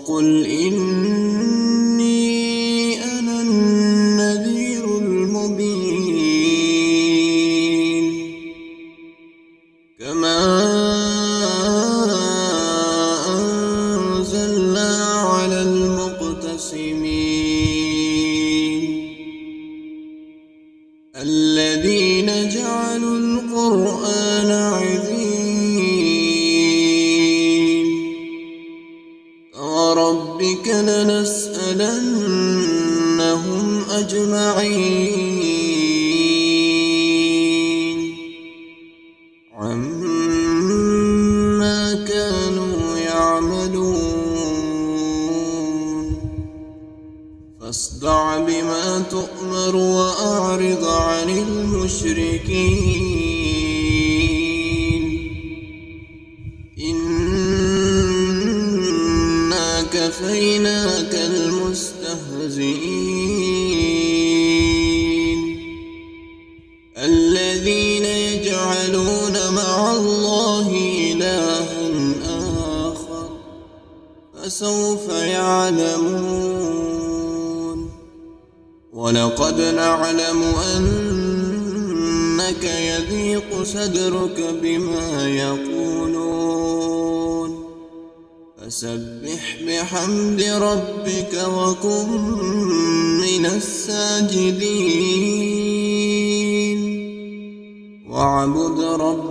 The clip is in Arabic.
وقل إني أنا النذير المبين كما أنزلنا على المقتسمين الذين جعلوا القرآن عضين فوربك لنسألنهم أجمعين عما كانوا يعملون فاصدع بما تؤمر وأعرض عن المشركين إنا كفيناك المستهزئين الذين يجعلون مع الله إلها آخر فسوف يعلمون ولقد نعلم أنك يضيق صدرك بما يقولون فسبح بحمد ربك وكن من الساجدين واعبد ربك